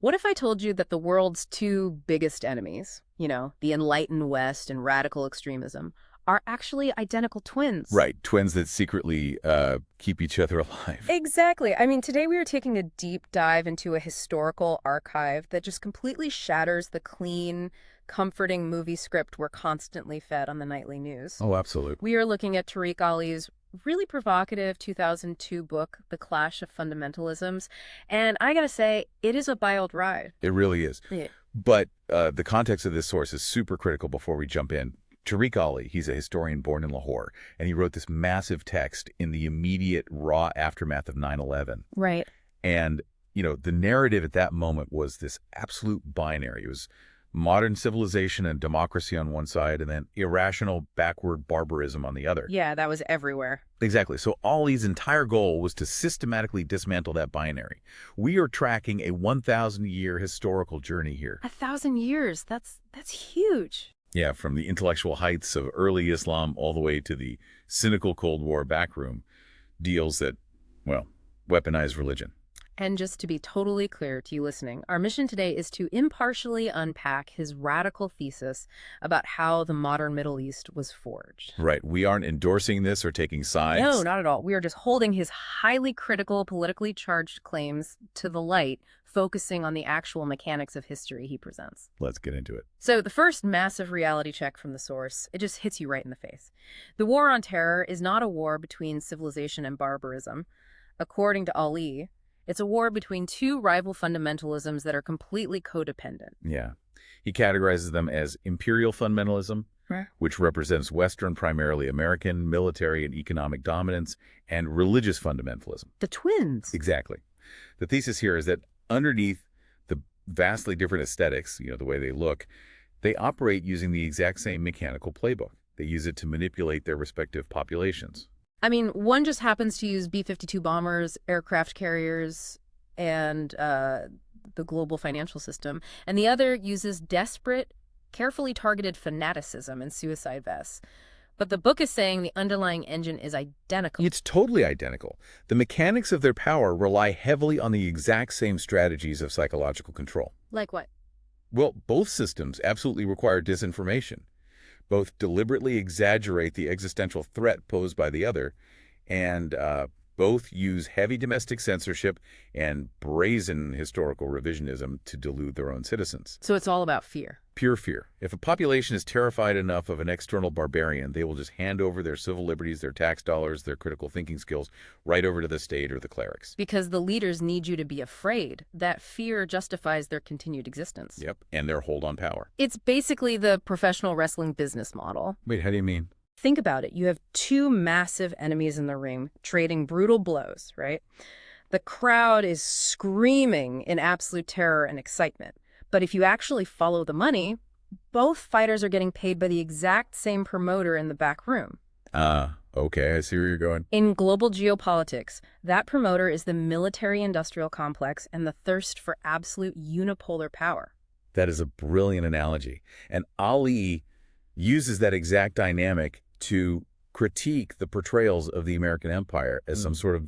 What if I told you that the world's two biggest enemies, the enlightened West and radical extremism, are actually identical twins? Right, twins that secretly keep each other alive. Exactly. I mean, today we are taking a deep dive into a historical archive that just completely shatters the clean, comforting movie script we're constantly fed on the nightly news. Oh, absolutely. We are looking at Tariq Ali's really provocative 2002 book, The Clash of Fundamentalisms. And I gotta say, it is a wild ride. It really is. Yeah. But the context of this source is super critical before we jump in. Tariq Ali, he's a historian born in Lahore, and he wrote this massive text in the immediate raw aftermath of 9/11. Right. And, the narrative at that moment was this absolute binary. It was modern civilization and democracy on one side, and then irrational, backward barbarism on the other. Yeah, that was everywhere. Exactly. So Ali's entire goal was to systematically dismantle that binary. We are tracking a 1,000-year historical journey here. 1,000 years. That's huge. Yeah, from the intellectual heights of early Islam all the way to the cynical Cold War backroom deals that, weaponize religion. And just to be totally clear to you listening, our mission today is to impartially unpack his radical thesis about how the modern Middle East was forged. Right. We aren't endorsing this or taking sides. No, not at all. We are just holding his highly critical, politically charged claims to the light, focusing on the actual mechanics of history he presents. Let's get into it. So the first massive reality check from the source, it just hits you right in the face. The war on terror is not a war between civilization and barbarism. According to Ali, it's a war between two rival fundamentalisms that are completely codependent. Yeah. He categorizes them as imperial fundamentalism, right, which represents Western, primarily American, military and economic dominance, and religious fundamentalism. The twins. Exactly. The thesis here is that underneath the vastly different aesthetics, the way they look, they operate using the exact same mechanical playbook. They use it to manipulate their respective populations. I mean, one just happens to use B-52 bombers, aircraft carriers, and the global financial system. And the other uses desperate, carefully targeted fanaticism and suicide vests. But the book is saying the underlying engine is identical. It's totally identical. The mechanics of their power rely heavily on the exact same strategies of psychological control. Like what? Well, both systems absolutely require disinformation. Both deliberately exaggerate the existential threat posed by the other, and both use heavy domestic censorship and brazen historical revisionism to delude their own citizens. So it's all about fear. Pure fear. If a population is terrified enough of an external barbarian, they will just hand over their civil liberties, their tax dollars, their critical thinking skills right over to the state or the clerics. Because the leaders need you to be afraid. That fear justifies their continued existence. Yep, and their hold on power. It's basically the professional wrestling business model. Wait, how do you mean? Think about it. You have two massive enemies in the ring, trading brutal blows, right? The crowd is screaming in absolute terror and excitement. But if you actually follow the money, both fighters are getting paid by the exact same promoter in the back room. Okay, I see where you're going. In global geopolitics, that promoter is the military-industrial complex and the thirst for absolute unipolar power. That is a brilliant analogy. And Ali uses that exact dynamic to critique the portrayals of the American empire as some sort of,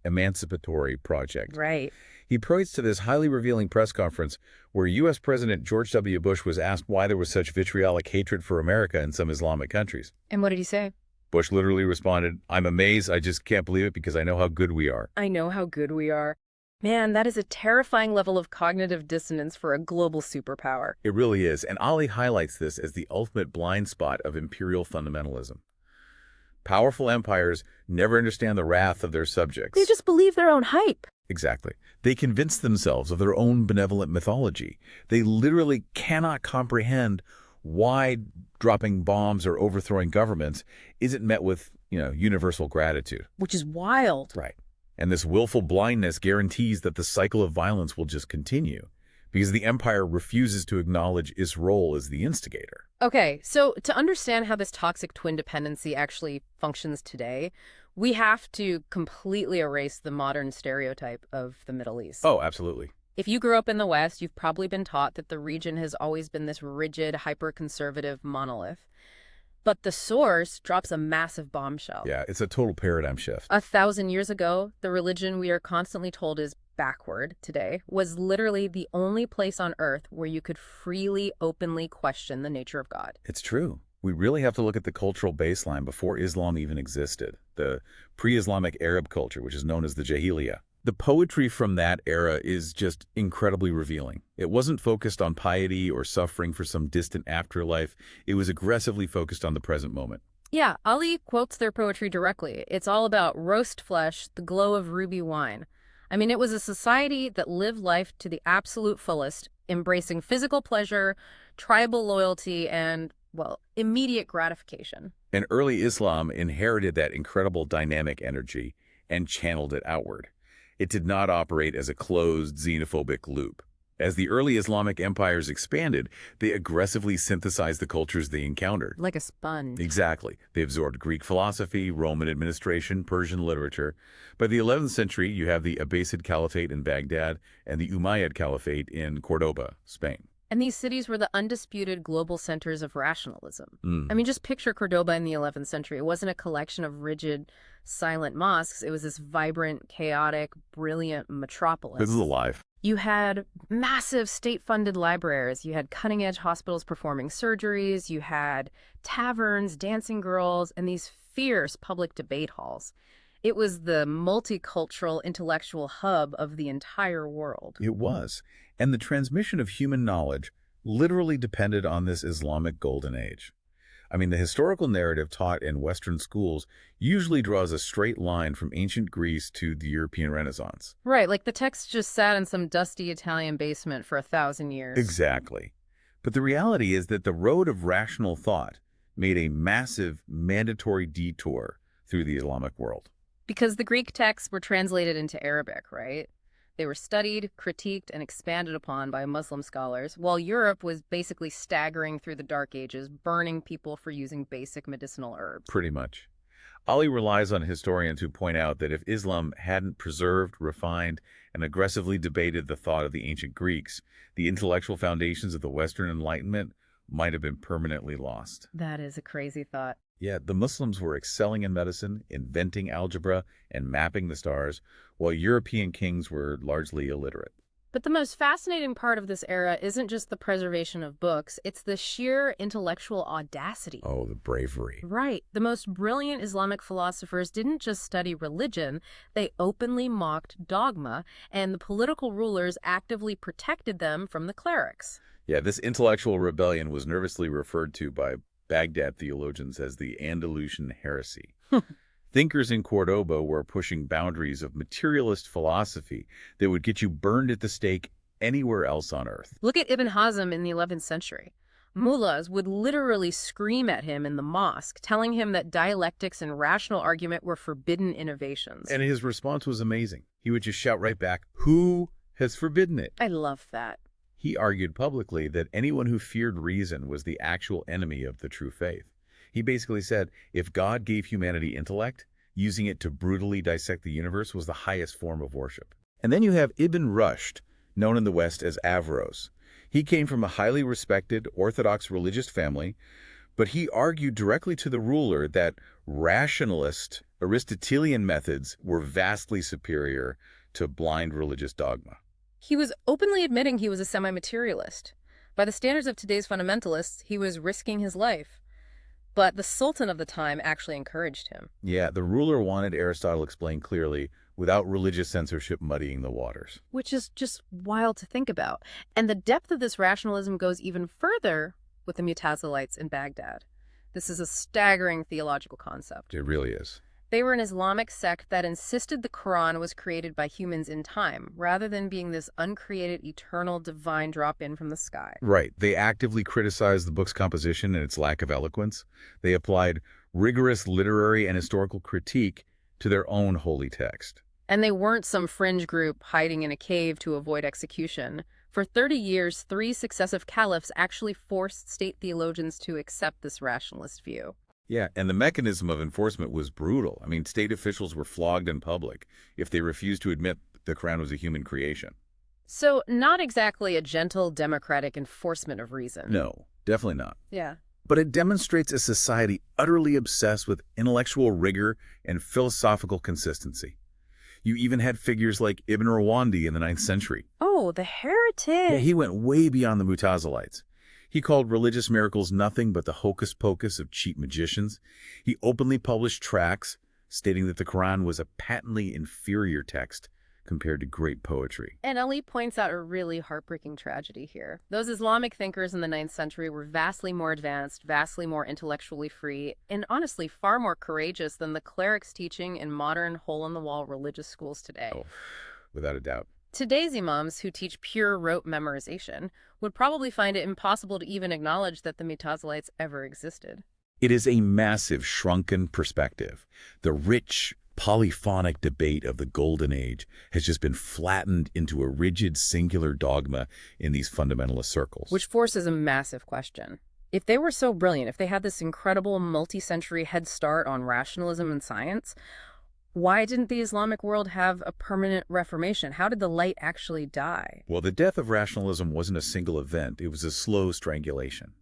emancipatory project. Right. He points to this highly revealing press conference where U.S. President George W. Bush was asked why there was such vitriolic hatred for America in some Islamic countries. And what did he say? Bush literally responded, "I'm amazed. I just can't believe it because I know how good we are." I know how good we are. Man, that is a terrifying level of cognitive dissonance for a global superpower. It really is. And Ali highlights this as the ultimate blind spot of imperial fundamentalism. Powerful empires never understand the wrath of their subjects. They just believe their own hype. Exactly. They convince themselves of their own benevolent mythology. They literally cannot comprehend why dropping bombs or overthrowing governments isn't met with, universal gratitude. Which is wild. Right. And this willful blindness guarantees that the cycle of violence will just continue because the empire refuses to acknowledge its role as the instigator. Okay, so to understand how this toxic twin dependency actually functions today, we have to completely erase the modern stereotype of the Middle East. Oh, absolutely. If you grew up in the West, you've probably been taught that the region has always been this rigid, hyper-conservative monolith. But the source drops a massive bombshell. Yeah, it's a total paradigm shift. 1,000 years ago, the religion we are constantly told is backward today, was literally the only place on earth where you could freely, openly question the nature of God. It's true. We really have to look at the cultural baseline before Islam even existed, the pre-Islamic Arab culture, which is known as the Jahiliyyah. The poetry from that era is just incredibly revealing. It wasn't focused on piety or suffering for some distant afterlife. It was aggressively focused on the present moment. Yeah, Ali quotes their poetry directly. It's all about roast flesh, the glow of ruby wine. I mean, it was a society that lived life to the absolute fullest, embracing physical pleasure, tribal loyalty, and, well, immediate gratification. And early Islam inherited that incredible dynamic energy and channeled it outward. It did not operate as a closed, xenophobic loop. As the early Islamic empires expanded, they aggressively synthesized the cultures they encountered. Like a sponge. Exactly. They absorbed Greek philosophy, Roman administration, Persian literature. By the 11th century, you have the Abbasid Caliphate in Baghdad and the Umayyad Caliphate in Cordoba, Spain. And these cities were the undisputed global centers of rationalism. I mean, just picture Cordoba in the 11th century. It wasn't a collection of rigid, silent mosques. It was this vibrant, chaotic, brilliant metropolis. This is alive. You had massive state-funded libraries. You had cutting-edge hospitals performing surgeries. You had taverns, dancing girls, and these fierce public debate halls. It was the multicultural intellectual hub of the entire world. It was. And the transmission of human knowledge literally depended on this Islamic golden age. I mean, the historical narrative taught in Western schools usually draws a straight line from ancient Greece to the European Renaissance. Right, like the text just sat in some dusty Italian basement for 1,000 years. Exactly. But the reality is that the road of rational thought made a massive, mandatory detour through the Islamic world. Because the Greek texts were translated into Arabic, right? They were studied, critiqued, and expanded upon by Muslim scholars, while Europe was basically staggering through the Dark Ages, burning people for using basic medicinal herbs. Pretty much. Ali relies on historians who point out that if Islam hadn't preserved, refined, and aggressively debated the thought of the ancient Greeks, the intellectual foundations of the Western Enlightenment might have been permanently lost. That is a crazy thought. Yeah, the Muslims were excelling in medicine, inventing algebra, and mapping the stars, while European kings were largely illiterate. But the most fascinating part of this era isn't just the preservation of books, it's the sheer intellectual audacity. Oh, the bravery. Right. The most brilliant Islamic philosophers didn't just study religion, they openly mocked dogma, and the political rulers actively protected them from the clerics. Yeah, this intellectual rebellion was nervously referred to by Baghdad theologians as the Andalusian heresy. Thinkers in Cordoba were pushing boundaries of materialist philosophy that would get you burned at the stake anywhere else on earth. Look at Ibn Hazm in the 11th century. Mullahs would literally scream at him in the mosque, telling him that dialectics and rational argument were forbidden innovations. And his response was amazing. He would just shout right back, "Who has forbidden it?" I love that. He argued publicly that anyone who feared reason was the actual enemy of the true faith. He basically said, if God gave humanity intellect, using it to brutally dissect the universe was the highest form of worship. And then you have Ibn Rushd, known in the West as Averroes. He came from a highly respected Orthodox religious family, but he argued directly to the ruler that rationalist Aristotelian methods were vastly superior to blind religious dogma. He was openly admitting he was a semi-materialist. By the standards of today's fundamentalists, he was risking his life. But the Sultan of the time actually encouraged him. Yeah, the ruler wanted Aristotle explained clearly without religious censorship muddying the waters. Which is just wild to think about. And the depth of this rationalism goes even further with the Mutazilites in Baghdad. This is a staggering theological concept. It really is. They were an Islamic sect that insisted the Quran was created by humans in time, rather than being this uncreated, eternal, divine drop-in from the sky. Right. They actively criticized the book's composition and its lack of eloquence. They applied rigorous literary and historical critique to their own holy text. And they weren't some fringe group hiding in a cave to avoid execution. For 30 years, 3 successive caliphs actually forced state theologians to accept this rationalist view. Yeah, and the mechanism of enforcement was brutal. I mean, state officials were flogged in public if they refused to admit the Quran was a human creation. So not exactly a gentle, democratic enforcement of reason. No, definitely not. Yeah. But it demonstrates a society utterly obsessed with intellectual rigor and philosophical consistency. You even had figures like Ibn Rawandi in the 9th century. Oh, the heretic! Yeah, he went way beyond the Mutazilites. He called religious miracles nothing but the hocus-pocus of cheap magicians. He openly published tracts stating that the Quran was a patently inferior text compared to great poetry. And Ali points out a really heartbreaking tragedy here. Those Islamic thinkers in the 9th century were vastly more advanced, vastly more intellectually free, and honestly far more courageous than the clerics teaching in modern hole-in-the-wall religious schools today. Oh, without a doubt. Today's imams who teach pure rote memorization would probably find it impossible to even acknowledge that the Mutazilites ever existed. It is a massive, shrunken perspective. The rich, polyphonic debate of the Golden Age has just been flattened into a rigid, singular dogma in these fundamentalist circles. Which forces a massive question. If they were so brilliant, if they had this incredible multi-century head start on rationalism and science, why didn't the Islamic world have a permanent reformation? How did the light actually die? Well, the death of rationalism wasn't a single event. It was a slow strangulation.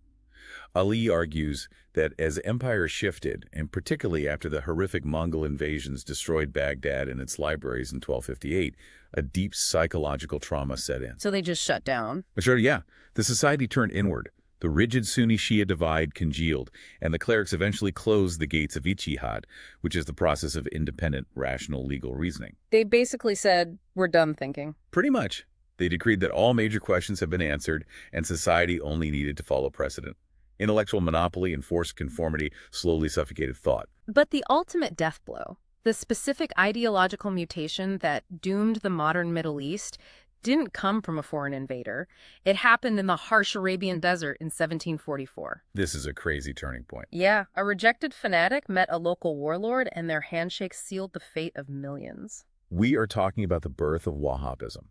Ali argues that as empires shifted, and particularly after the horrific Mongol invasions destroyed Baghdad and its libraries in 1258, a deep psychological trauma set in. So they just shut down? Sure, yeah. The society turned inward. The rigid Sunni-Shia divide congealed, and the clerics eventually closed the gates of ijtihad, which is the process of independent, rational, legal reasoning. They basically said, we're done thinking. Pretty much. They decreed that all major questions have been answered, and society only needed to follow precedent. Intellectual monopoly and forced conformity slowly suffocated thought. But the ultimate death blow, the specific ideological mutation that doomed the modern Middle East, didn't come from a foreign invader. It happened in the harsh Arabian desert in 1744. This is a crazy turning point. Yeah, a rejected fanatic met a local warlord, and their handshake sealed the fate of millions. We are talking about the birth of Wahhabism.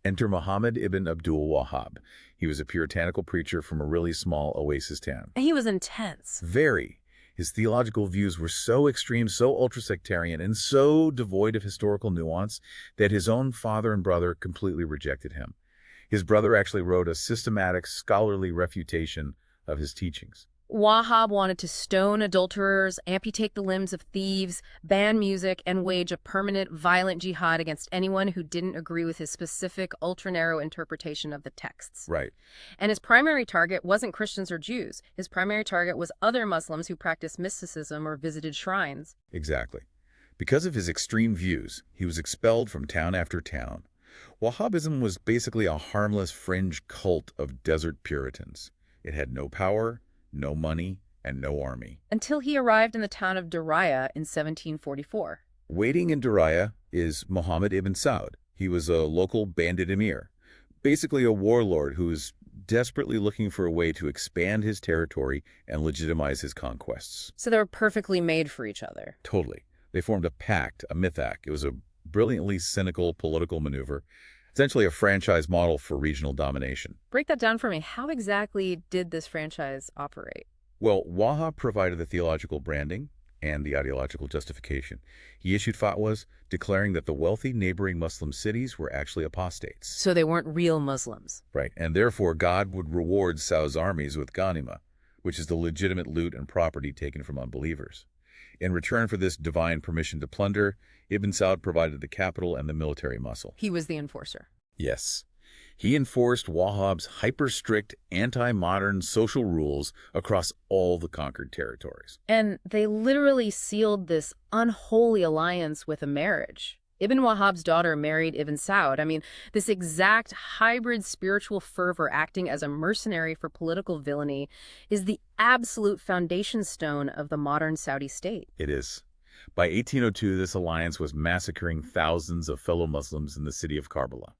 Enter Muhammad ibn Abdul Wahhab. He was a puritanical preacher from a really small oasis town. And he was intense. Very. His theological views were so extreme, so ultra-sectarian, and so devoid of historical nuance that his own father and brother completely rejected him. His brother actually wrote a systematic, scholarly refutation of his teachings. Wahhab wanted to stone adulterers, amputate the limbs of thieves, ban music, and wage a permanent, violent jihad against anyone who didn't agree with his specific, ultra-narrow interpretation of the texts. Right. And his primary target wasn't Christians or Jews. His primary target was other Muslims who practiced mysticism or visited shrines. Exactly. Because of his extreme views, he was expelled from town after town. Wahhabism was basically a harmless fringe cult of desert Puritans. It had no power, no money, and no army. Until he arrived in the town of Diriyah in 1744. Waiting in Diriyah is Muhammad ibn Saud. He was a local bandit emir, basically a warlord who was desperately looking for a way to expand his territory and legitimize his conquests. So they were perfectly made for each other. Totally. They formed a pact, a mithaq. It was a brilliantly cynical political maneuver, essentially a franchise model for regional domination. Break that down for me. How exactly did this franchise operate? Well, Wahhab provided the theological branding and the ideological justification. He issued fatwas declaring that the wealthy neighboring Muslim cities were actually apostates. So they weren't real Muslims. Right, and therefore God would reward Saud's armies with ghanima, which is the legitimate loot and property taken from unbelievers. In return for this divine permission to plunder, Ibn Saud provided the capital and the military muscle. He was the enforcer. Yes. He enforced Wahhab's hyper-strict, anti-modern social rules across all the conquered territories. And they literally sealed this unholy alliance with a marriage. Ibn Wahhab's daughter married Ibn Saud. I mean, this exact hybrid spiritual fervor acting as a mercenary for political villainy is the absolute foundation stone of the modern Saudi state. It is. By 1802, this alliance was massacring thousands of fellow Muslims in the city of Karbala.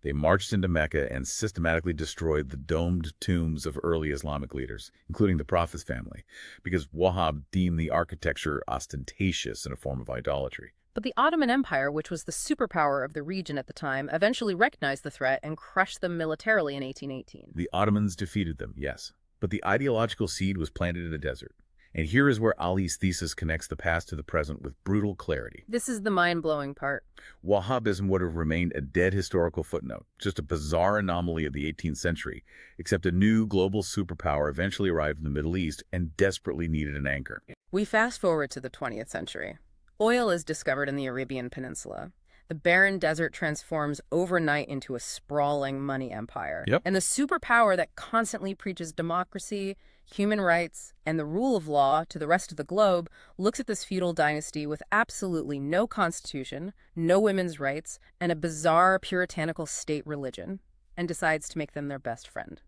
They marched into Mecca and systematically destroyed the domed tombs of early Islamic leaders, including the Prophet's family, because Wahhab deemed the architecture ostentatious and a form of idolatry. But the Ottoman Empire, which was the superpower of the region at the time, eventually recognized the threat and crushed them militarily in 1818. The Ottomans defeated them, yes, but the ideological seed was planted in the desert. And here is where Ali's thesis connects the past to the present with brutal clarity. This is the mind-blowing part. Wahhabism would have remained a dead historical footnote, just a bizarre anomaly of the 18th century, except a new global superpower eventually arrived in the Middle East and desperately needed an anchor. We fast forward to the 20th century. Oil is discovered in the Arabian Peninsula. The barren desert transforms overnight into a sprawling money empire. Yep. And the superpower that constantly preaches democracy, human rights, and the rule of law to the rest of the globe looks at this feudal dynasty with absolutely no constitution, no women's rights, and a bizarre puritanical state religion, and decides to make them their best friend.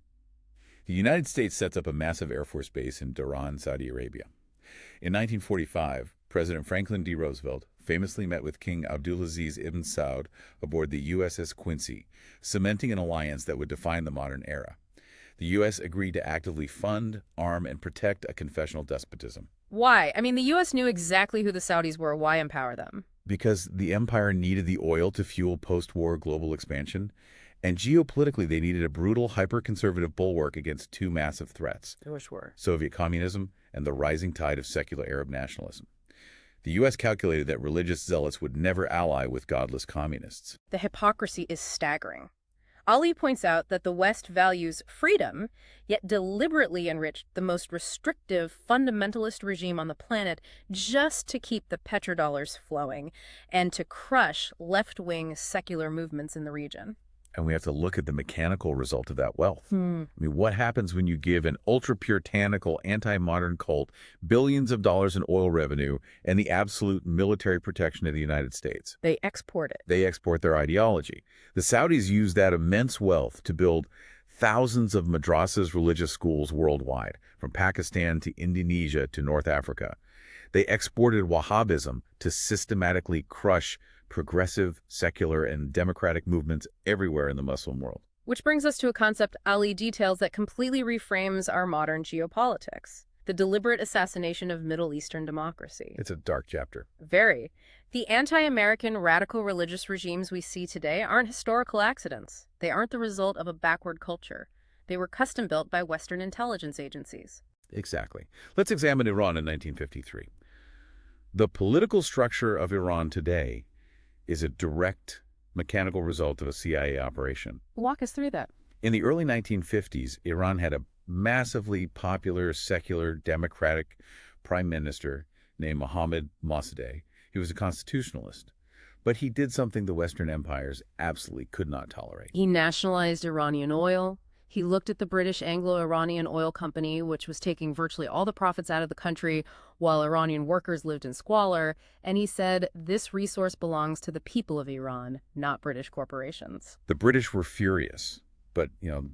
The United States sets up a massive Air Force base in Dhahran, Saudi Arabia. In 1945, President Franklin D. Roosevelt famously met with King Abdulaziz ibn Saud aboard the USS Quincy, cementing an alliance that would define the modern era. The U.S. agreed to actively fund, arm, and protect a confessional despotism. Why? I mean, the U.S. knew exactly who the Saudis were. Why empower them? Because the empire needed the oil to fuel post-war global expansion, and geopolitically they needed a brutal, hyper-conservative bulwark against two massive threats: Which were? Soviet communism and the rising tide of secular Arab nationalism. The U.S. calculated that religious zealots would never ally with godless communists. The hypocrisy is staggering. Ali points out that the West values freedom, yet deliberately enriched the most restrictive, fundamentalist regime on the planet just to keep the petrodollars flowing and to crush left-wing secular movements in the region. And we have to look at the mechanical result of that wealth. I mean, what happens when you give an ultra-puritanical, anti-modern cult billions of dollars in oil revenue and the absolute military protection of the United States? They export it. They export their ideology. The Saudis use that immense wealth to build thousands of madrasas, religious schools worldwide, from Pakistan to Indonesia to North Africa. They exported Wahhabism to systematically crush progressive, secular, and democratic movements everywhere in the Muslim world. Which brings us to a concept Ali details that completely reframes our modern geopolitics: the deliberate assassination of Middle Eastern democracy. It's a dark chapter. Very. The anti-American radical religious regimes we see today aren't historical accidents. They aren't the result of a backward culture. They were custom-built by Western intelligence agencies. Exactly. Let's examine Iran in 1953. The political structure of Iran today is a direct mechanical result of a CIA operation. Walk us through that. In the early 1950s, Iran had a massively popular, secular, democratic prime minister named Mohammad Mossadegh. He was a constitutionalist, but he did something the Western empires absolutely could not tolerate. He nationalized Iranian oil. He looked at the British Anglo-Iranian Oil Company, which was taking virtually all the profits out of the country while Iranian workers lived in squalor, and he said, this resource belongs to the people of Iran, not British corporations. The British were furious, but,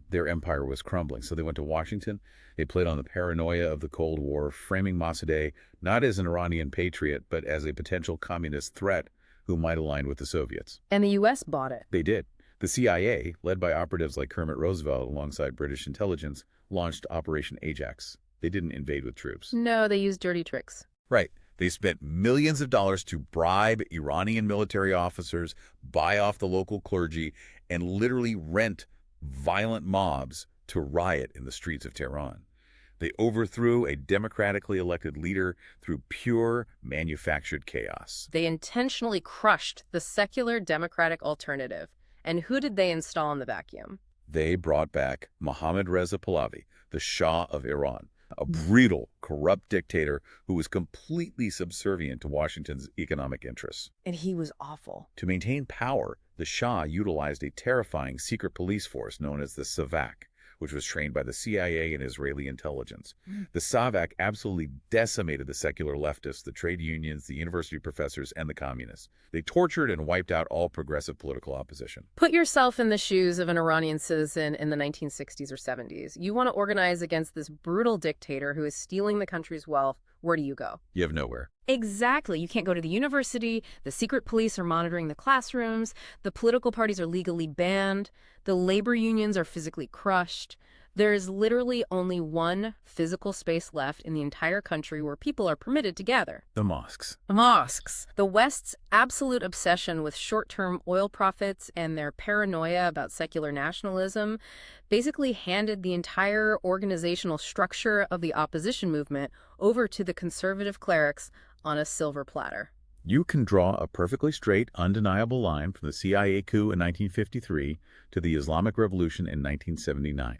their empire was crumbling. So they went to Washington. They played on the paranoia of the Cold War, framing Mossadegh not as an Iranian patriot, but as a potential communist threat who might align with the Soviets. And the U.S. bought it. They did. The CIA, led by operatives like Kermit Roosevelt alongside British intelligence, launched Operation Ajax. They didn't invade with troops. No, they used dirty tricks. Right. They spent millions of dollars to bribe Iranian military officers, buy off the local clergy, and literally rent violent mobs to riot in the streets of Tehran. They overthrew a democratically elected leader through pure manufactured chaos. They intentionally crushed the secular democratic alternative. And who did they install in the vacuum? They brought back Mohammad Reza Pahlavi, the Shah of Iran, a brutal, corrupt dictator who was completely subservient to Washington's economic interests. And he was awful. To maintain power, the Shah utilized a terrifying secret police force known as the Savak, which was trained by the CIA and Israeli intelligence. The Savak absolutely decimated the secular leftists, the trade unions, the university professors, and the communists. They tortured and wiped out all progressive political opposition. Put yourself in the shoes of an Iranian citizen in the 1960s or 70s. You want to organize against this brutal dictator who is stealing the country's wealth. Where do you go? You have nowhere. Exactly. You can't go to the university. The secret police are monitoring the classrooms. The political parties are legally banned. The labor unions are physically crushed. There is literally only one physical space left in the entire country where people are permitted to gather. The mosques. The mosques. The West's absolute obsession with short-term oil profits and their paranoia about secular nationalism basically handed the entire organizational structure of the opposition movement over to the conservative clerics on a silver platter. You can draw a perfectly straight, undeniable line from the CIA coup in 1953 to the Islamic Revolution in 1979.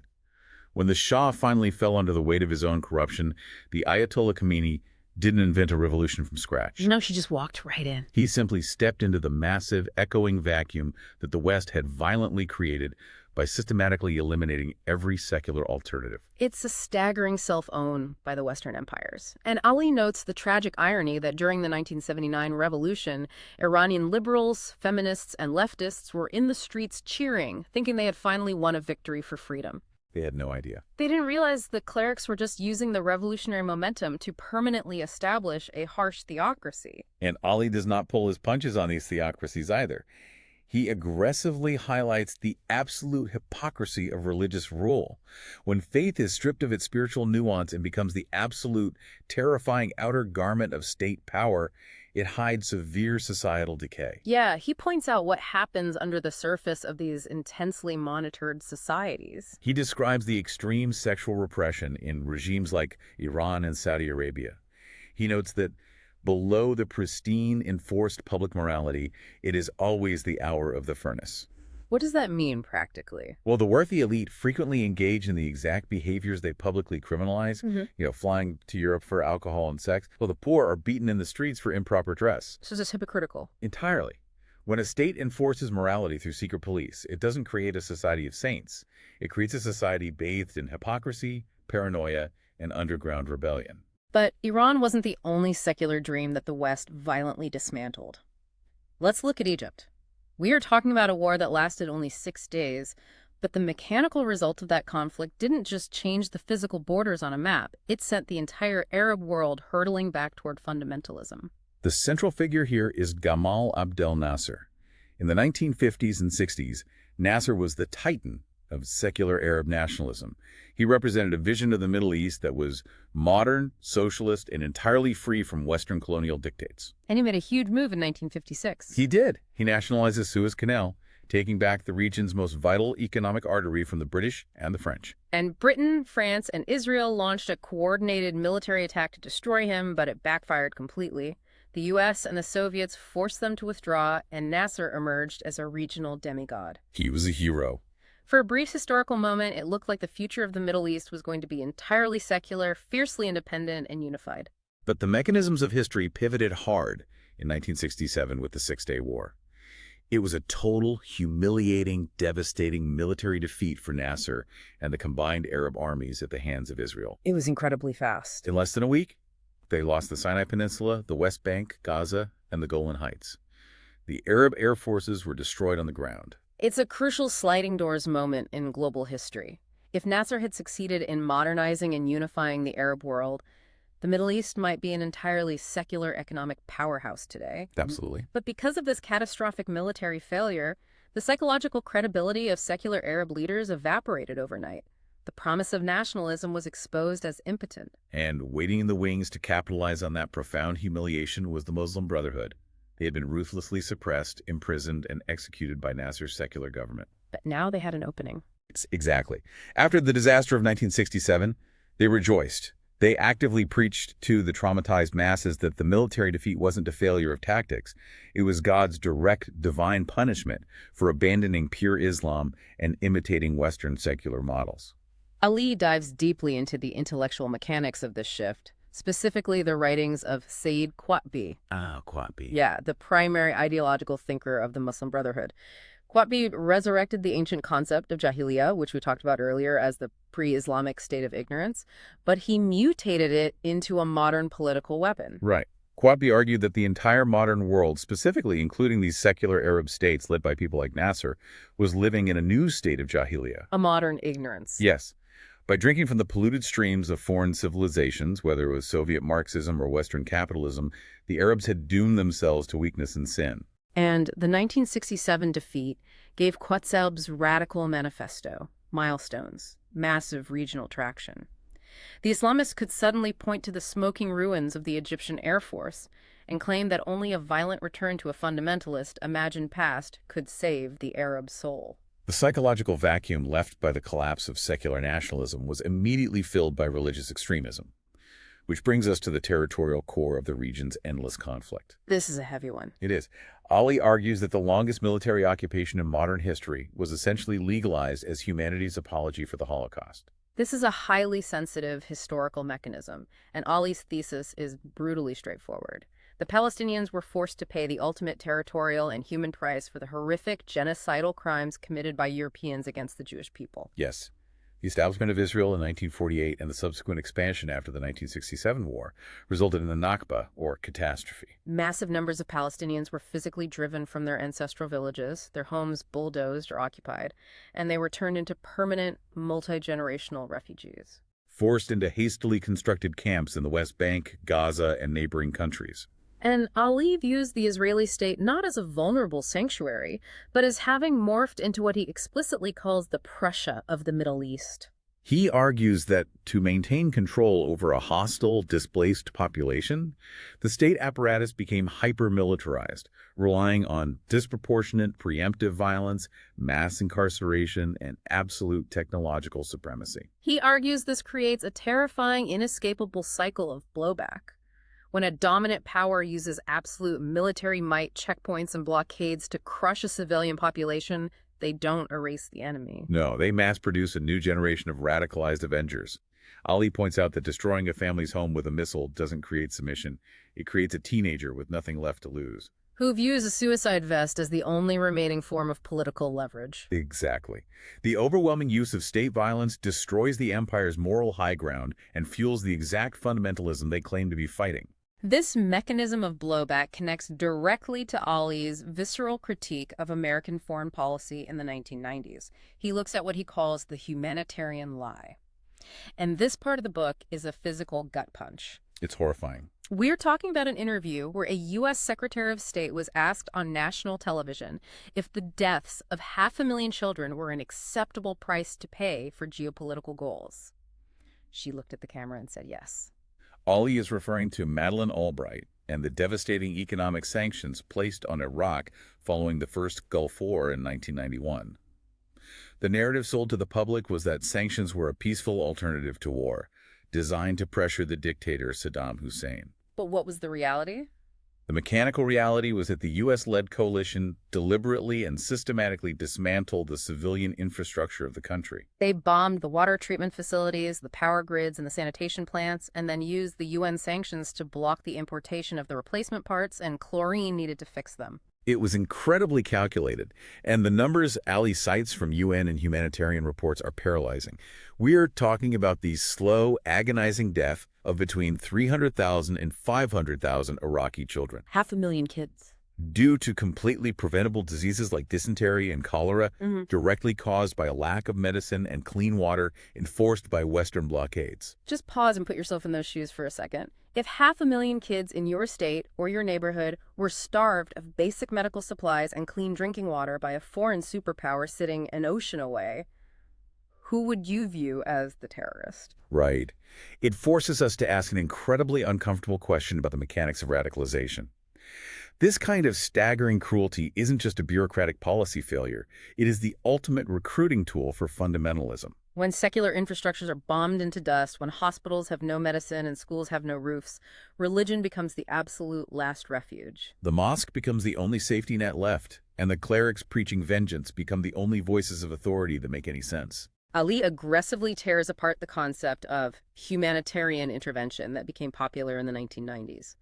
When the Shah finally fell under the weight of his own corruption, the Ayatollah Khomeini didn't invent a revolution from scratch. No, she just walked right in. He simply stepped into the massive, echoing vacuum that the West had violently created by systematically eliminating every secular alternative. It's a staggering self-own by the Western empires. And Ali notes the tragic irony that during the 1979 revolution, Iranian liberals, feminists, and leftists were in the streets cheering, thinking they had finally won a victory for freedom. They had no idea. They didn't realize the clerics were just using the revolutionary momentum to permanently establish a harsh theocracy. And Ali does not pull his punches on these theocracies either. He aggressively highlights the absolute hypocrisy of religious rule. When faith is stripped of its spiritual nuance and becomes the absolute, terrifying outer garment of state power, it hides severe societal decay. Yeah, he points out what happens under the surface of these intensely monitored societies. He describes the extreme sexual repression in regimes like Iran and Saudi Arabia. He notes that below the pristine, enforced public morality, it is always the hour of the furnace. What does that mean practically? Well, the worthy elite frequently engage in the exact behaviors they publicly criminalize, flying to Europe for alcohol and sex. Well, the poor are beaten in the streets for improper dress. So it's hypocritical. Entirely. When a state enforces morality through secret police, it doesn't create a society of saints. It creates a society bathed in hypocrisy, paranoia, and underground rebellion. But Iran wasn't the only secular dream that the West violently dismantled. Let's look at Egypt. We are talking about a war that lasted only 6 days, but the mechanical result of that conflict didn't just change the physical borders on a map. It sent the entire Arab world hurtling back toward fundamentalism. The central figure here is Gamal Abdel Nasser. In the 1950s and 60s, Nasser was the titan of secular Arab nationalism. He represented a vision of the Middle East that was modern, socialist, and entirely free from Western colonial dictates. And he made a huge move in 1956. He did. He nationalized the Suez Canal, taking back the region's most vital economic artery from the British and the French. And Britain, France, and Israel launched a coordinated military attack to destroy him, but it backfired completely. The U.S. and the Soviets forced them to withdraw, and Nasser emerged as a regional demigod. He was a hero. For a brief historical moment, it looked like the future of the Middle East was going to be entirely secular, fiercely independent, and unified. But the mechanisms of history pivoted hard in 1967 with the Six-Day War. It was a total, humiliating, devastating military defeat for Nasser and the combined Arab armies at the hands of Israel. It was incredibly fast. In less than a week, they lost the Sinai Peninsula, the West Bank, Gaza, and the Golan Heights. The Arab air forces were destroyed on the ground. It's a crucial sliding doors moment in global history. If Nasser had succeeded in modernizing and unifying the Arab world, the Middle East might be an entirely secular economic powerhouse today. Absolutely. But because of this catastrophic military failure, the psychological credibility of secular Arab leaders evaporated overnight. The promise of nationalism was exposed as impotent. And waiting in the wings to capitalize on that profound humiliation was the Muslim Brotherhood. They had been ruthlessly suppressed, imprisoned, and executed by Nasser's secular government. But now they had an opening. Exactly. After the disaster of 1967, they rejoiced. They actively preached to the traumatized masses that the military defeat wasn't a failure of tactics. It was God's direct divine punishment for abandoning pure Islam and imitating Western secular models. Ali dives deeply into the intellectual mechanics of this shift, specifically the writings of Sayyid Qutb. Qutb. Yeah, the primary ideological thinker of the Muslim Brotherhood. Qutb resurrected the ancient concept of Jahiliyyah, which we talked about earlier, as the pre-Islamic state of ignorance, but he mutated it into a modern political weapon. Right. Qutb argued that the entire modern world, specifically including these secular Arab states led by people like Nasser, was living in a new state of Jahiliyyah. A modern ignorance. Yes. By drinking from the polluted streams of foreign civilizations, whether it was Soviet Marxism or Western capitalism, the Arabs had doomed themselves to weakness and sin. And the 1967 defeat gave Qutb's radical manifesto, milestones, massive regional traction. The Islamists could suddenly point to the smoking ruins of the Egyptian Air Force and claim that only a violent return to a fundamentalist, imagined past could save the Arab soul. The psychological vacuum left by the collapse of secular nationalism was immediately filled by religious extremism, which brings us to the territorial core of the region's endless conflict. This is a heavy one. It is. Ali argues that the longest military occupation in modern history was essentially legalized as humanity's apology for the Holocaust. This is a highly sensitive historical mechanism, and Ali's thesis is brutally straightforward. The Palestinians were forced to pay the ultimate territorial and human price for the horrific genocidal crimes committed by Europeans against the Jewish people. Yes. The establishment of Israel in 1948 and the subsequent expansion after the 1967 war resulted in the Nakba, or catastrophe. Massive numbers of Palestinians were physically driven from their ancestral villages, their homes bulldozed or occupied, and they were turned into permanent, multi-generational refugees. Forced into hastily constructed camps in the West Bank, Gaza, and neighboring countries. And Ali views the Israeli state not as a vulnerable sanctuary, but as having morphed into what he explicitly calls the Prussia of the Middle East. He argues that to maintain control over a hostile, displaced population, the state apparatus became hyper-militarized, relying on disproportionate preemptive violence, mass incarceration, and absolute technological supremacy. He argues this creates a terrifying, inescapable cycle of blowback. When a dominant power uses absolute military might, checkpoints, and blockades to crush a civilian population, they don't erase the enemy. No, they mass-produce a new generation of radicalized avengers. Ali points out that destroying a family's home with a missile doesn't create submission. It creates a teenager with nothing left to lose. Who views a suicide vest as the only remaining form of political leverage. Exactly. The overwhelming use of state violence destroys the empire's moral high ground and fuels the exact fundamentalism they claim to be fighting. This mechanism of blowback connects directly to Ali's visceral critique of American foreign policy in the 1990s. He looks at what he calls the humanitarian lie. And this part of the book is a physical gut punch. It's horrifying. We're talking about an interview where a U.S. Secretary of State was asked on national television if the deaths of 500,000 children were an acceptable price to pay for geopolitical goals. She looked at the camera and said yes. Ali is referring to Madeleine Albright and the devastating economic sanctions placed on Iraq following the first Gulf War in 1991. The narrative sold to the public was that sanctions were a peaceful alternative to war, designed to pressure the dictator Saddam Hussein. But what was the reality? The mechanical reality was that the U.S.-led coalition deliberately and systematically dismantled the civilian infrastructure of the country. They bombed the water treatment facilities, the power grids, and the sanitation plants, and then used the UN sanctions to block the importation of the replacement parts and chlorine needed to fix them. It was incredibly calculated, and the numbers Ali cites from UN and humanitarian reports are paralyzing. We're talking about the slow, agonizing death of between 300,000 and 500,000 Iraqi children. 500,000 kids. Due to completely preventable diseases like dysentery and cholera, directly caused by a lack of medicine and clean water enforced by Western blockades. Just pause and put yourself in those shoes for a second. If 500,000 kids in your state or your neighborhood were starved of basic medical supplies and clean drinking water by a foreign superpower sitting an ocean away, who would you view as the terrorist? Right. It forces us to ask an incredibly uncomfortable question about the mechanics of radicalization. This kind of staggering cruelty isn't just a bureaucratic policy failure. It is the ultimate recruiting tool for fundamentalism. When secular infrastructures are bombed into dust, when hospitals have no medicine and schools have no roofs, religion becomes the absolute last refuge. The mosque becomes the only safety net left, and the clerics preaching vengeance become the only voices of authority that make any sense. Ali aggressively tears apart the concept of humanitarian intervention that became popular in the 1990s.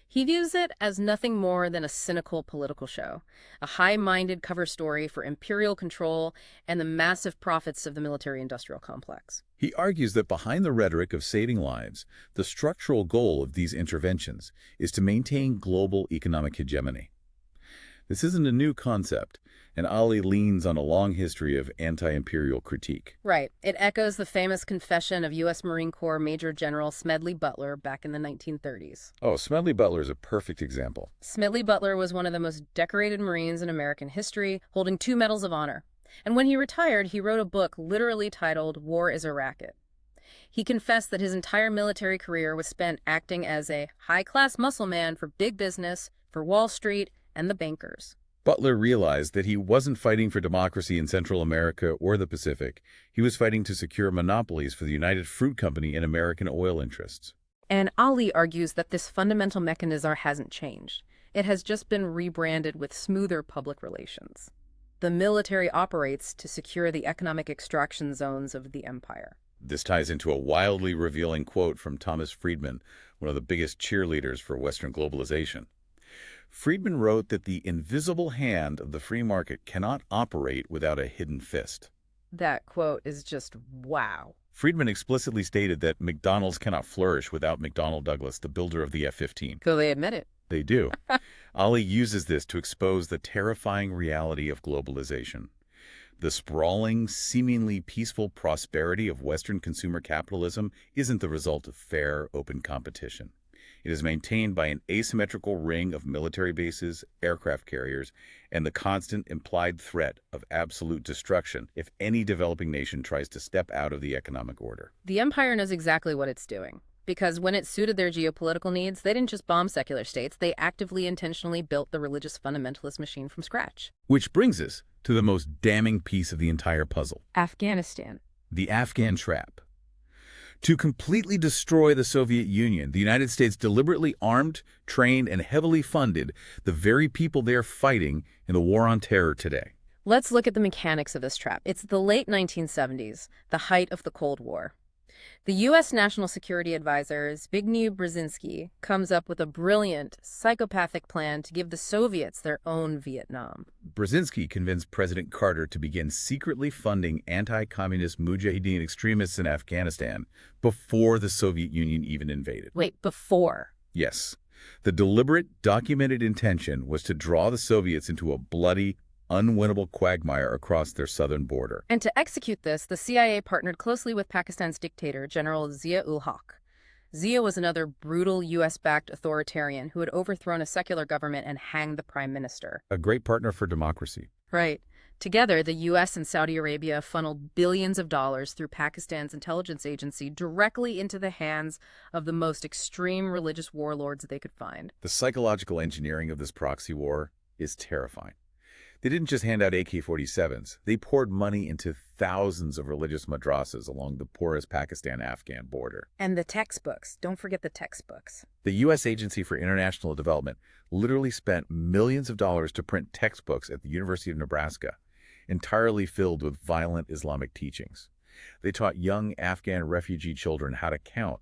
He views it as nothing more than a cynical political show, a high-minded cover story for imperial control and the massive profits of the military-industrial complex. He argues that behind the rhetoric of saving lives, the structural goal of these interventions is to maintain global economic hegemony. This isn't a new concept, and Ali leans on a long history of anti-imperial critique. Right. It echoes the famous confession of U.S. Marine Corps Major General Smedley Butler back in the 1930s. Oh, Smedley Butler is a perfect example. Smedley Butler was one of the most decorated Marines in American history, holding 2 Medals of Honor. And when he retired, he wrote a book literally titled War is a Racket. He confessed that his entire military career was spent acting as a high-class muscle man for big business, for Wall Street, and the bankers. Butler realized that he wasn't fighting for democracy in Central America or the Pacific. He was fighting to secure monopolies for the United Fruit Company and American oil interests. And Ali argues that this fundamental mechanism hasn't changed. It has just been rebranded with smoother public relations. The military operates to secure the economic extraction zones of the empire. This ties into a wildly revealing quote from Thomas Friedman, one of the biggest cheerleaders for Western globalization. Friedman wrote that the invisible hand of the free market cannot operate without a hidden fist. That quote is just wow. Friedman explicitly stated that McDonald's cannot flourish without McDonnell Douglas, the builder of the F-15. So they admit it. They do. Ali uses this to expose the terrifying reality of globalization. The sprawling, seemingly peaceful prosperity of Western consumer capitalism isn't the result of fair, open competition. It is maintained by an asymmetrical ring of military bases, aircraft carriers, and the constant implied threat of absolute destruction if any developing nation tries to step out of the economic order. The empire knows exactly what it's doing, because when it suited their geopolitical needs, they didn't just bomb secular states, they actively, intentionally built the religious fundamentalist machine from scratch. Which brings us to the most damning piece of the entire puzzle. Afghanistan. The Afghan trap. To completely destroy the Soviet Union, the United States deliberately armed, trained, and heavily funded the very people they are fighting in the war on terror today. Let's look at the mechanics of this trap. It's the late 1970s, the height of the Cold War. The U.S. National Security Advisor, Zbigniew Brzezinski, comes up with a brilliant, psychopathic plan to give the Soviets their own Vietnam. Brzezinski convinced President Carter to begin secretly funding anti-communist Mujahideen extremists in Afghanistan before the Soviet Union even invaded. Wait, before? Yes. The deliberate, documented intention was to draw the Soviets into a bloody, unwinnable quagmire across their southern border. And to execute this, the CIA partnered closely with Pakistan's dictator, General Zia-ul-Haq. Zia was another brutal U.S.-backed authoritarian who had overthrown a secular government and hanged the prime minister. A great partner for democracy. Right. Together, the U.S. and Saudi Arabia funneled billions of dollars through Pakistan's intelligence agency directly into the hands of the most extreme religious warlords they could find. The psychological engineering of this proxy war is terrifying. They didn't just hand out AK-47s. They poured money into thousands of religious madrasas along the porous Pakistan-Afghan border. And the textbooks. Don't forget the textbooks. The U.S. Agency for International Development literally spent millions of dollars to print textbooks at the University of Nebraska, entirely filled with violent Islamic teachings. They taught young Afghan refugee children how to count,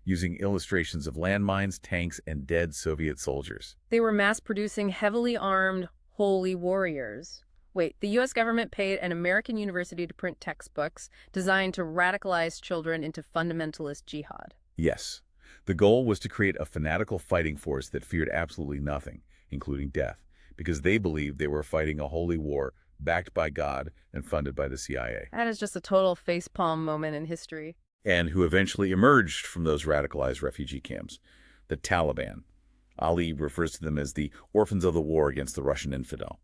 using illustrations of landmines, tanks, and dead Soviet soldiers. They were mass-producing heavily armed, holy warriors. Wait, the U.S. government paid an American university to print textbooks designed to radicalize children into fundamentalist jihad. Yes. The goal was to create a fanatical fighting force that feared absolutely nothing, including death, because they believed they were fighting a holy war backed by God and funded by the CIA. That is just a total facepalm moment in history. And who eventually emerged from those radicalized refugee camps, the Taliban. Ali refers to them as the orphans of the war against the Russian infidel.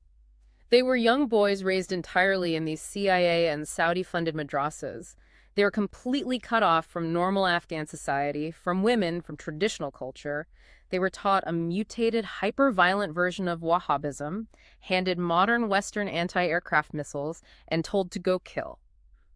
They were young boys raised entirely in these CIA and Saudi-funded madrasas. They were completely cut off from normal Afghan society, from women, from traditional culture. They were taught a mutated, hyper-violent version of Wahhabism, handed modern Western anti-aircraft missiles, and told to go kill.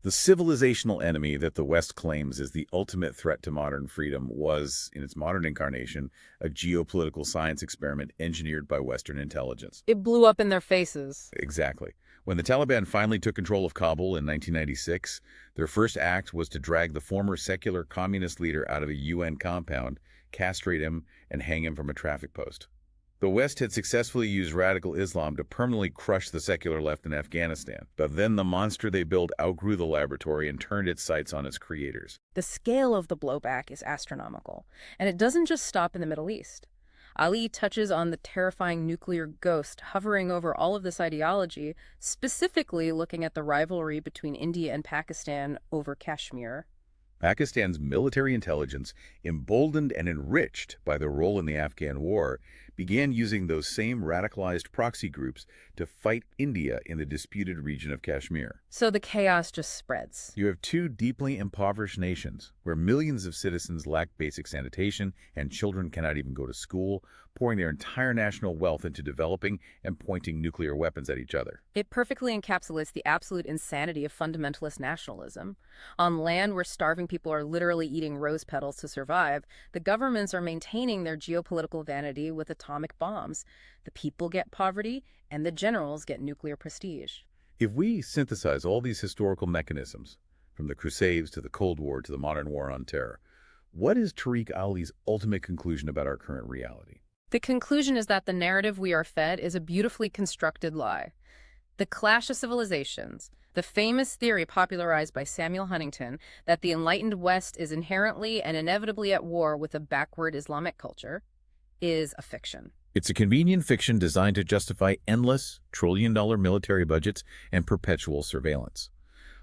The civilizational enemy that the West claims is the ultimate threat to modern freedom was, in its modern incarnation, a geopolitical science experiment engineered by Western intelligence. It blew up in their faces. Exactly. When the Taliban finally took control of Kabul in 1996, their first act was to drag the former secular communist leader out of a UN compound, castrate him, and hang him from a traffic post. The West had successfully used radical Islam to permanently crush the secular left in Afghanistan, but then the monster they built outgrew the laboratory and turned its sights on its creators. The scale of the blowback is astronomical, and it doesn't just stop in the Middle East. Ali touches on the terrifying nuclear ghost hovering over all of this ideology, specifically looking at the rivalry between India and Pakistan over Kashmir. Pakistan's military intelligence, emboldened and enriched by their role in the Afghan war, began using those same radicalized proxy groups to fight India in the disputed region of Kashmir. So the chaos just spreads. You have two deeply impoverished nations where millions of citizens lack basic sanitation and children cannot even go to school, pouring their entire national wealth into developing and pointing nuclear weapons at each other. It perfectly encapsulates the absolute insanity of fundamentalist nationalism. On land where starving people are literally eating rose petals to survive, the governments are maintaining their geopolitical vanity with atomic bombs. The people get poverty, and the generals get nuclear prestige. If we synthesize all these historical mechanisms, from the Crusades to the Cold War to the modern war on terror. What is Tariq Ali's ultimate conclusion about our current reality? The conclusion is that the narrative we are fed is a beautifully constructed lie. The clash of civilizations, the famous theory popularized by Samuel Huntington that the enlightened West is inherently and inevitably at war with a backward Islamic culture, is a fiction. It's a convenient fiction designed to justify endless, trillion-dollar military budgets and perpetual surveillance.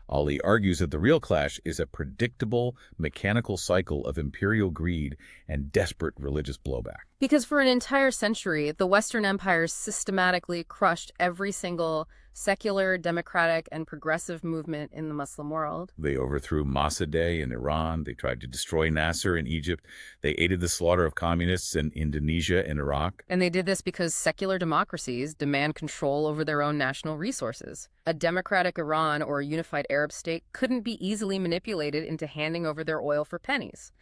Ali argues that the real clash is a predictable, mechanical cycle of imperial greed and desperate religious blowback. Because for an entire century, the Western empires systematically crushed every single secular, democratic, and progressive movement in the Muslim world. They overthrew Mossadegh in Iran. They tried to destroy Nasser in Egypt. They aided the slaughter of communists in Indonesia and Iraq. And they did this because secular democracies demand control over their own national resources. A democratic Iran or a unified Arab state couldn't be easily manipulated into handing over their oil for pennies.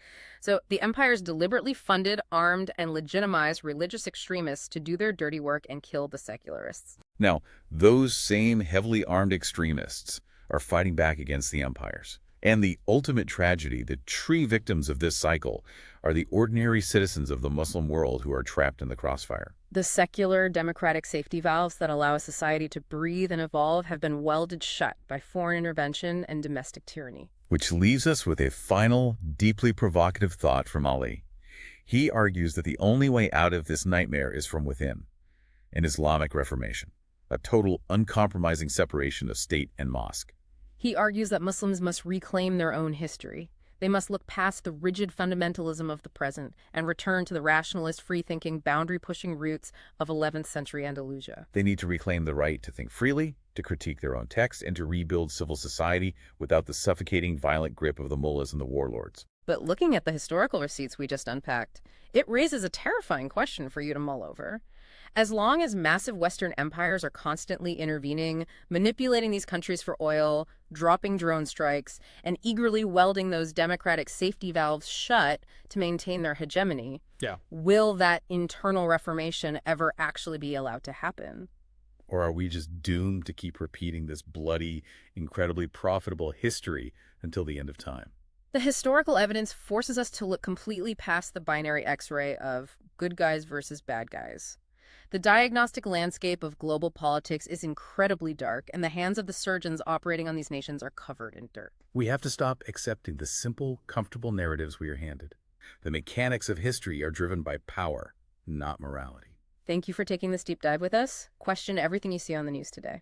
So the empires deliberately funded, armed, and legitimized religious extremists to do their dirty work and kill the secularists. Now, those same heavily armed extremists are fighting back against the empires. And the ultimate tragedy, the true victims of this cycle, are the ordinary citizens of the Muslim world who are trapped in the crossfire. The secular, democratic safety valves that allow a society to breathe and evolve have been welded shut by foreign intervention and domestic tyranny. Which leaves us with a final, deeply provocative thought from Ali. He argues that the only way out of this nightmare is from within, an Islamic reformation, a total, uncompromising separation of state and mosque. He argues that Muslims must reclaim their own history. They must look past the rigid fundamentalism of the present and return to the rationalist, free-thinking, boundary-pushing roots of 11th century Andalusia. They need to reclaim the right to think freely, to critique their own text, and to rebuild civil society without the suffocating, violent grip of the mullahs and the warlords. But looking at the historical receipts we just unpacked, it raises a terrifying question for you to mull over. As long as massive Western empires are constantly intervening, manipulating these countries for oil, dropping drone strikes, and eagerly welding those democratic safety valves shut to maintain their hegemony, will that internal reformation ever actually be allowed to happen? Or are we just doomed to keep repeating this bloody, incredibly profitable history until the end of time? The historical evidence forces us to look completely past the binary X-ray of good guys versus bad guys. The diagnostic landscape of global politics is incredibly dark, and the hands of the surgeons operating on these nations are covered in dirt. We have to stop accepting the simple, comfortable narratives we are handed. The mechanics of history are driven by power, not morality. Thank you for taking this deep dive with us. Question everything you see on the news today.